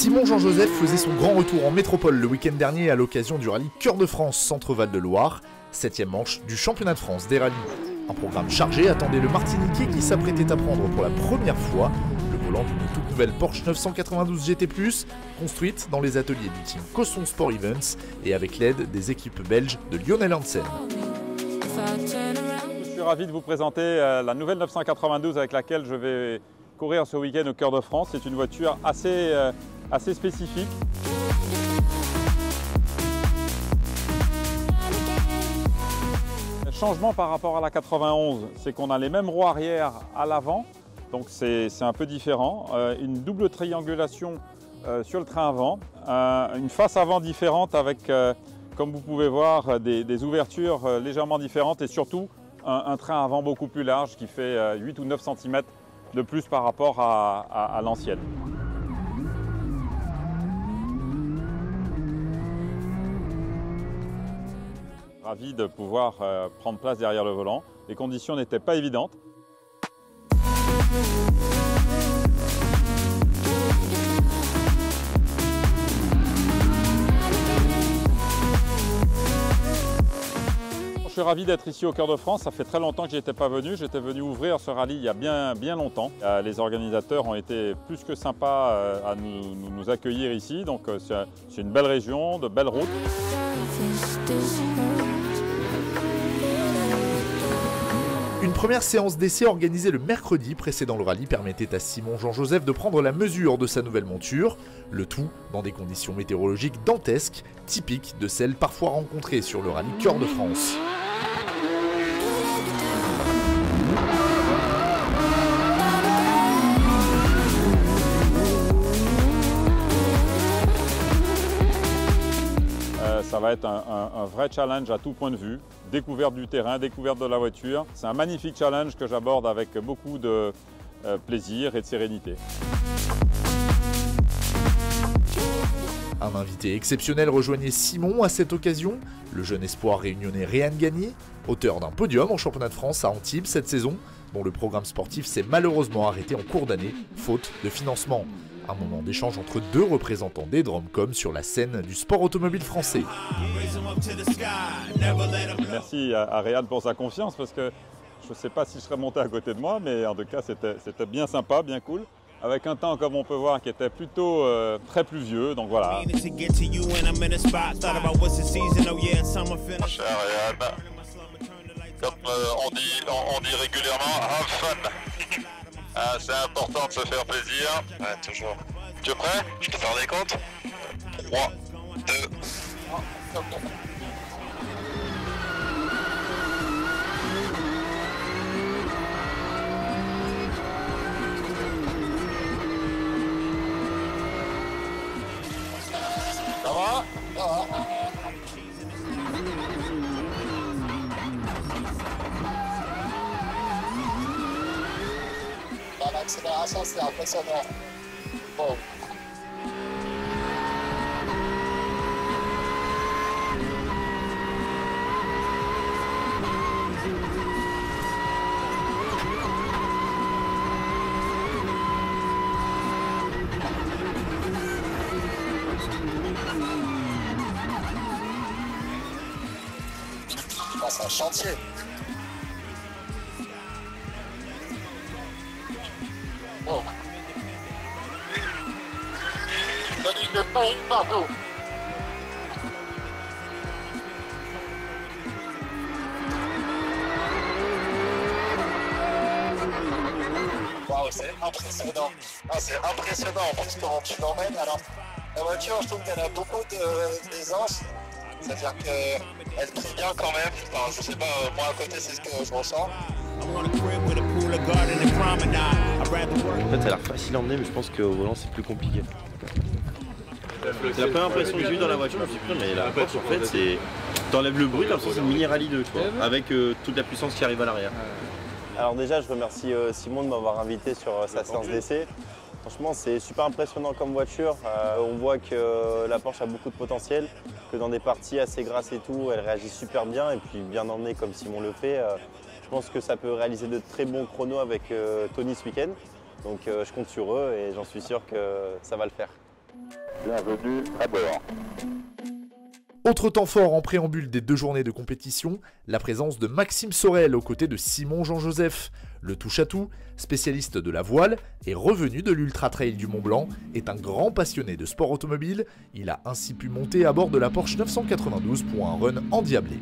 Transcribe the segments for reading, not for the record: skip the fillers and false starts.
Simon Jean-Joseph faisait son grand retour en métropole le week-end dernier à l'occasion du rallye Cœur de France Centre-Val de Loire, 7e manche du championnat de France des rallyes. Un programme chargé attendait le Martiniquais qui s'apprêtait à prendre pour la première fois le volant d'une toute nouvelle Porsche 992 GT+, construite dans les ateliers du team Cosson Sport Events et avec l'aide des équipes belges de Lionel Hansen. Je suis ravi de vous présenter la nouvelle 992 avec laquelle je vais courir ce week-end au Cœur de France. C'est une voiture assez spécifique. Le changement par rapport à la 91, c'est qu'on a les mêmes roues arrière à l'avant, donc c'est un peu différent. Une double triangulation sur le train avant, une face avant différente avec, comme vous pouvez voir, des ouvertures légèrement différentes et surtout un train avant beaucoup plus large qui fait 8 ou 9 cm de plus par rapport à l'ancienne. Ravi de pouvoir prendre place derrière le volant. Les conditions n'étaient pas évidentes. Je suis ravi d'être ici au Cœur de France. Ça fait très longtemps que je n'y étais pas venu. J'étais venu ouvrir ce rallye il y a bien longtemps. Les organisateurs ont été plus que sympas à nous accueillir ici. Donc c'est une belle région, de belles routes. Une première séance d'essai organisée le mercredi précédant le rallye permettait à Simon Jean-Joseph de prendre la mesure de sa nouvelle monture, le tout dans des conditions météorologiques dantesques, typiques de celles parfois rencontrées sur le rallye Cœur de France. Ça va être un vrai challenge à tout point de vue, découverte du terrain, découverte de la voiture. C'est un magnifique challenge que j'aborde avec beaucoup de plaisir et de sérénité. Un invité exceptionnel rejoignait Simon à cette occasion, le jeune espoir réunionnais Réan Gagné, auteur d'un podium en championnat de France à Antibes cette saison, dont le programme sportif s'est malheureusement arrêté en cours d'année, faute de financement. Un moment d'échange entre deux représentants des Dromcom sur la scène du sport automobile français. Merci à Réan pour sa confiance parce que je ne sais pas si je serais monté à côté de moi, mais en tout cas c'était bien sympa, bien cool. Avec un temps, comme on peut voir, qui était plutôt très pluvieux, donc voilà. Cher Réan, comme on dit régulièrement, have fun. C'est important de se faire plaisir. Ouais, toujours. Tu es prêt? Je te faire des comptes. 3, 2, 1. Ça va? Ça va. L'accélération, c'est impressionnant. Bon. C'est un chantier. Oh. De pain partout. Waouh, c'est impressionnant. Ah, c'est impressionnant parce que quand tu l'emmènes, alors la voiture, je trouve qu'elle a beaucoup d'aisance. C'est-à-dire qu'elle brille bien quand même. Enfin, je sais pas, moi à côté, c'est ce que je ressens. En fait, ça a l'air facile à emmener, mais je pense qu'au volant, c'est plus compliqué. C'est la première impression que j'ai eue dans la voiture, je me suis dit, mais la Porsche, en fait, c'est. T'enlèves le bruit, comme ça, c'est une mini rallye 2, tu vois, avec toute la puissance qui arrive à l'arrière. Alors, déjà, je remercie Simon de m'avoir invité sur sa séance d'essai. Franchement, c'est super impressionnant comme voiture. On voit que la Porsche a beaucoup de potentiel, que dans des parties assez grasses et tout, elle réagit super bien. Et puis, bien emmenée comme Simon le fait, je pense que ça peut réaliser de très bons chronos avec Tony ce week-end. Donc, je compte sur eux et j'en suis sûr que ça va le faire. Bienvenue à bord. Autre temps fort en préambule des 2 journées de compétition, la présence de Maxime Sorel aux côtés de Simon Jean-Joseph. Le touche-à-tout, spécialiste de la voile et revenu de l'Ultra Trail du Mont-Blanc, est un grand passionné de sport automobile. Il a ainsi pu monter à bord de la Porsche 992 pour un run endiablé.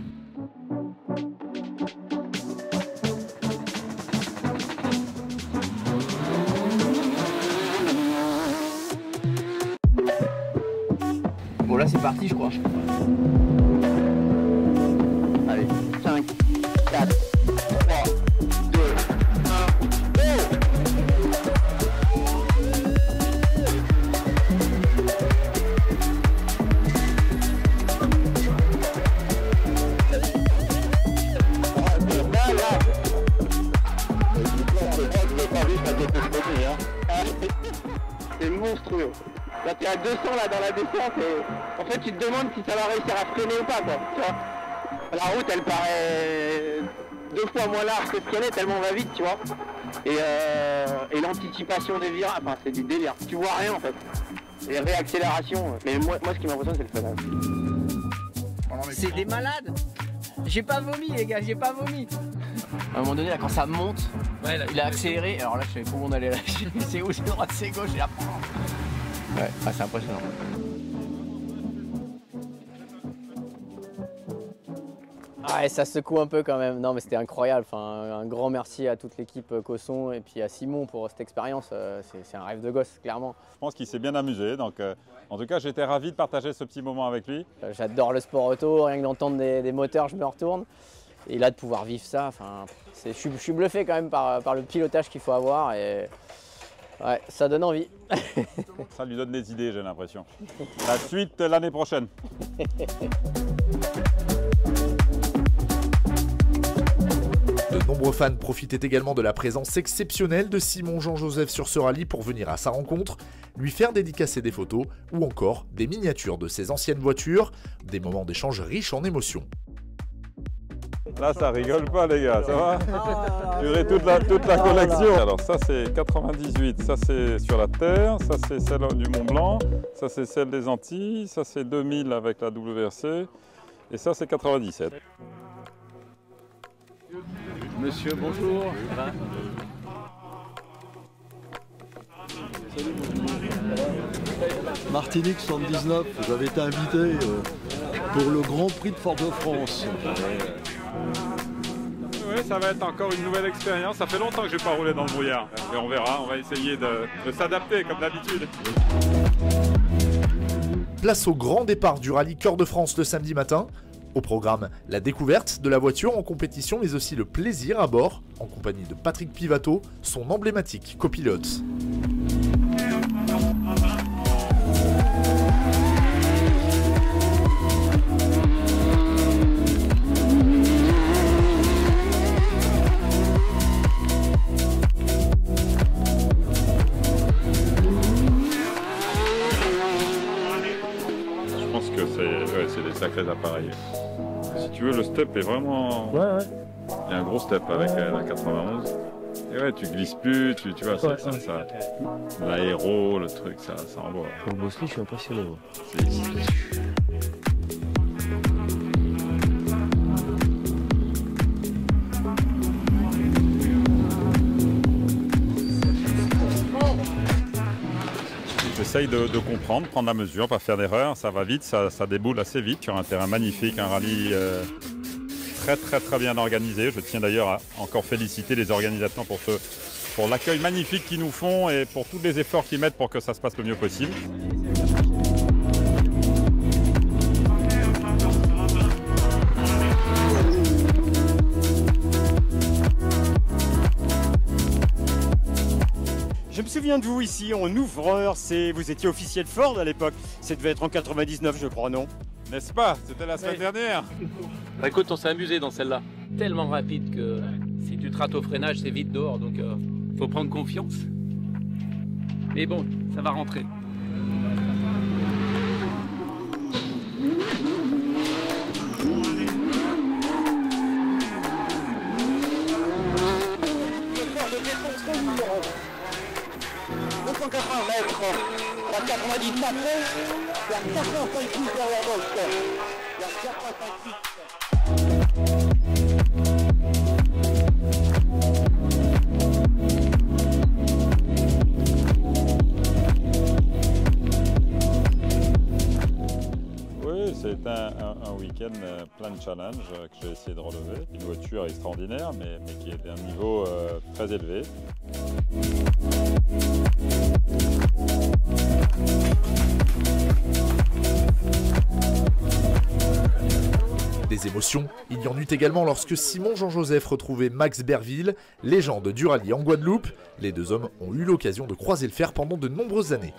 Bon là c'est parti je crois. Allez, 5, 4, 3, 2, 1. C'est monstrueux. Là t'es à 200 là dans la descente et en fait tu te demandes si ça va réussir à freiner ou pas quoi, tu vois. La route elle paraît 2 fois moins large que ce qu'elle est tellement on va vite tu vois. Et l'anticipation des virages, enfin c'est du délire, tu vois rien en fait. Les réaccélérations, mais moi ce qui m'impressionne c'est le freinage. C'est des malades. J'ai pas vomi les gars, j'ai pas vomi. À un moment donné là quand ça monte, ouais, là, il a accéléré, alors là je savais pas où on allait lâcher, c'est où, c'est droite, c'est gauche et là. Ouais, ah, c'est impressionnant. Ah, et ça secoue un peu quand même. Non, mais c'était incroyable. Enfin, un grand merci à toute l'équipe Cosson et puis à Simon pour cette expérience. C'est un rêve de gosse, clairement. Je pense qu'il s'est bien amusé. Donc, en tout cas, j'étais ravi de partager ce petit moment avec lui. J'adore le sport auto. Rien que d'entendre des moteurs, je me retourne. Et là, de pouvoir vivre ça, enfin, je suis bluffé quand même par le pilotage qu'il faut avoir. Et ouais, ça donne envie. Ça lui donne des idées, j'ai l'impression. La suite l'année prochaine. De nombreux fans profitaient également de la présence exceptionnelle de Simon Jean-Joseph sur ce rallye pour venir à sa rencontre, lui faire dédicacer des photos ou encore des miniatures de ses anciennes voitures, des moments d'échange riches en émotions. Là, ça rigole pas, les gars, ça va? Purée, toute la collection. Alors, ça, c'est 98. Ça, c'est sur la Terre. Ça, c'est celle du Mont-Blanc. Ça, c'est celle des Antilles. Ça, c'est 2000 avec la WRC. Et ça, c'est 97. Monsieur, bonjour. Martinique 79, vous avez été invité pour le Grand Prix de Fort-de-France. Oui, ça va être encore une nouvelle expérience. Ça fait longtemps que je n'ai pas roulé dans le brouillard. Et on verra, on va essayer de s'adapter comme d'habitude. Place au grand départ du rallye Cœur de France le samedi matin. Au programme, la découverte de la voiture en compétition, mais aussi le plaisir à bord, en compagnie de Patrick Pivato, son emblématique copilote. Je pense que c'est des sacrés appareils. Si tu veux, le step est vraiment... Ouais. Il y a un gros step avec la 91. Et ouais, tu glisses plus, tu vois, ça, l'aéro, le truc, ça envoie. Pour le Bosley, je suis impressionné. J'essaye de comprendre, prendre la mesure, pas faire d'erreur, ça va vite, ça déboule assez vite sur un terrain magnifique, un rallye très bien organisé. Je tiens d'ailleurs à encore féliciter les organisateurs pour l'accueil magnifique qu'ils nous font et pour tous les efforts qu'ils mettent pour que ça se passe le mieux possible. Je me souviens de vous ici en ouvreur, vous étiez officiel Ford à l'époque. Ça devait être en 99 je crois, non? N'est-ce pas? C'était la semaine dernière. Bah écoute, on s'est amusé dans celle-là. Tellement rapide que si tu te rates au freinage, c'est vite dehors, donc faut prendre confiance. Mais bon, ça va rentrer. mètres. À 90 après, il y a 85 litres derrière Bolt. Il y a 85 litres. C'est un week-end plein de challenges que j'ai essayé de relever. Une voiture extraordinaire, mais qui est d'un niveau très élevé. Des émotions, il y en eut également lorsque Simon Jean-Joseph retrouvait Max Berville, légende du rallye en Guadeloupe. Les deux hommes ont eu l'occasion de croiser le fer pendant de nombreuses années.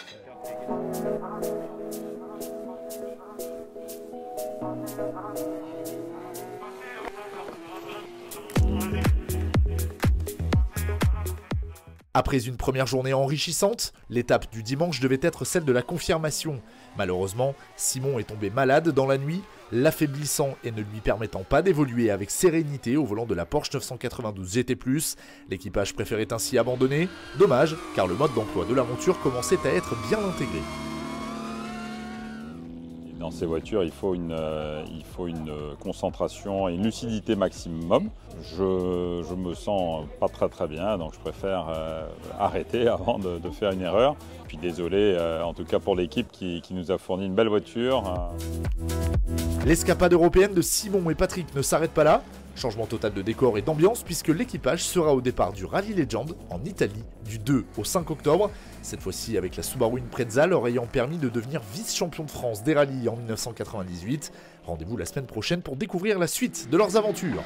Après une première journée enrichissante, l'étape du dimanche devait être celle de la confirmation. Malheureusement, Simon est tombé malade dans la nuit, l'affaiblissant et ne lui permettant pas d'évoluer avec sérénité au volant de la Porsche 992 GT+. L'équipage préférait ainsi abandonner. Dommage, car le mode d'emploi de la monture commençait à être bien intégré. Dans ces voitures, il faut une concentration et une lucidité maximum. Je me sens pas très bien, donc je préfère arrêter avant de faire une erreur. Puis désolé, en tout cas pour l'équipe qui nous a fourni une belle voiture. L'escapade européenne de Simon et Patrick ne s'arrête pas là. Changement total de décor et d'ambiance puisque l'équipage sera au départ du Rally Legend en Italie du 2 au 5 octobre. Cette fois-ci avec la Subaru Impreza leur ayant permis de devenir vice-champion de France des rallyes en 1998. Rendez-vous la semaine prochaine pour découvrir la suite de leurs aventures.